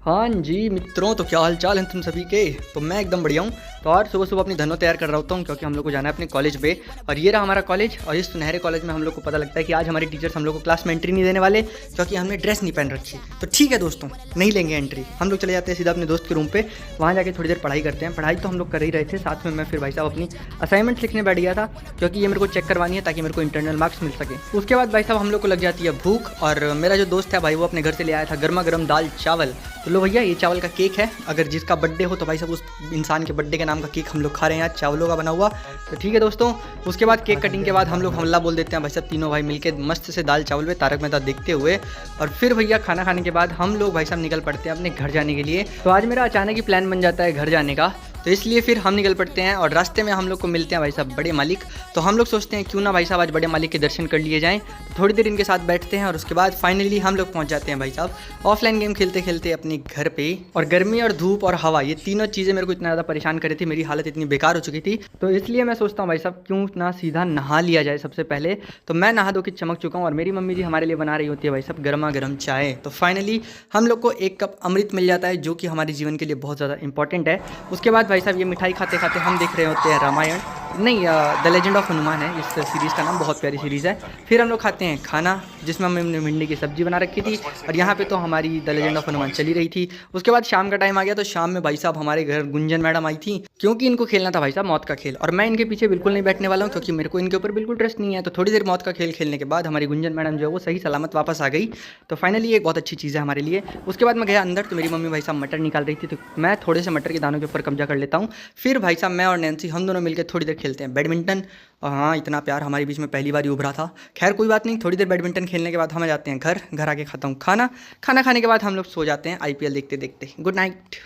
हाँ जी मित्रों, तो क्या हाल चाल है तुम सभी के। तो मैं एकदम बढ़िया हूँ। तो और सुबह सुबह अपनी धनो तैयार कर रहा होता हूँ क्योंकि हम लोग को जाना है अपने कॉलेज पे। और ये रहा हमारा कॉलेज, और इस सुनहरे कॉलेज में हम लोग को पता लगता है कि आज हमारे टीचर्स हम लोग को क्लास में एंट्री नहीं देने वाले क्योंकि हमने ड्रेस नहीं पहन रखी। तो ठीक है दोस्तों, नहीं लेंगे एंट्री। हम लोग चले जाते हैं सीधा अपने दोस्त के रूम पे, वहाँ जाके थोड़ी देर पढ़ाई करते हैं। पढ़ाई तो हम लोग कर ही रहे थे, साथ में मैं फिर भाई साहब अपनी असाइनमेंट लिखने बैठ गया था क्योंकि ये मेरे को चेक करवानी है ताकि मेरे को इंटरनल मार्क्स मिल सके। उसके बाद भाई साहब हम लोग को लग जाती है भूख, और मेरा जो दोस्त है भाई वो अपने घर से ले आया था गर्मा गर्म दाल चावल। तो लो भैया, ये चावल का केक है। अगर जिसका बर्थडे हो तो भाई साहब उस इंसान के बर्थडे के नाम का केक हम लोग खा रहे हैं आज, चावलों का बना हुआ। तो ठीक है दोस्तों, उसके बाद केक कटिंग के बाद हम लोग हमला बोल देते हैं भाई साहब तीनों भाई मिलके मस्त से दाल चावल पे तारक मेहता देखते हुए। और फिर भैया खाना खाने के बाद हम लोग भाई साहब निकल पड़ते हैं अपने घर जाने के लिए। तो आज मेरा अचानक ही प्लान बन जाता है घर जाने का, तो इसलिए फिर हम निकल पड़ते हैं। और रास्ते में हम लोग को मिलते हैं भाई साहब बड़े मालिक। तो हम लोग सोचते हैं क्यों ना भाई साहब आज बड़े मालिक के दर्शन कर लिए जाएं। तो थोड़ी देर इनके साथ बैठते हैं और उसके बाद फाइनली हम लोग पहुंच जाते हैं भाई साहब ऑफलाइन गेम खेलते खेलते अपने घर पे। और गर्मी और धूप और हवा, ये तीनों चीज़ें मेरे को इतना ज़्यादा परेशान कर रही थी, मेरी हालत इतनी बेकार हो चुकी थी। तो इसलिए मैं सोचता हूँ भाई साहब क्यों ना सीधा नहा लिया जाए सबसे पहले। तो मैं नहा धो के चमक चुका हूँ और मेरी मम्मी जी हमारे लिए बना रही होती है भाई साहब गर्मा गर्म चाय। तो फाइनली हम लोग को एक कप अमृत मिल जाता है जो कि हमारे जीवन के लिए बहुत ज़्यादा इंपॉर्टेंट है। उसके बाद भाई साहब ये मिठाई खाते खाते हम देख रहे होते हैं रामायण, नहीं द लेजेंड ऑफ हनुमान है इस सीरीज़ का नाम, बहुत प्यारी सीरीज़ है। फिर हम लोग खाते हैं खाना जिसमें हमने भिंडी की सब्जी बना रखी थी, और यहाँ पे तो हमारी द लेजेंड ऑफ हनुमान चली रही थी। उसके बाद शाम का टाइम आ गया, तो शाम में भाई साहब हमारे घर गुंजन मैडम आई थी क्योंकि इनको खेलना था भाई साहब मौत का खेल। और मैं इनके पीछे बिल्कुल नहीं बैठने वाला हूँ क्योंकि मेरे को इनके ऊपर बिल्कुल ट्रस्ट नहीं है। तो थोड़ी देर मौत का खेल खेलने के बाद हमारी गुंजन मैडम जो है वो सही सलामत वापस आ गई। तो फाइनली एक बहुत अच्छी चीज़ है हमारे लिए। उसके बाद मैं गया अंदर, तो मेरी मम्मी भाई साहब मटर निकाल रही थी, तो मैं थोड़े से मटर के दानों के ऊपर कब्जा कर लेता हूँ। फिर भाई साहब मैं और नैन्सी हम दोनों मिलकर थोड़ी देर खेलते हैं बैडमिंटन। और हाँ, इतना प्यार हमारे बीच में पहली बार ही उभरा था। खैर कोई बात नहीं, थोड़ी देर बैडमिंटन खेलने के बाद हम आ जाते हैं घर। घर आके खाता हूँ खाना। खाना खाने के बाद हम लोग सो जाते हैं आईपीएल देखते देखते। Good night.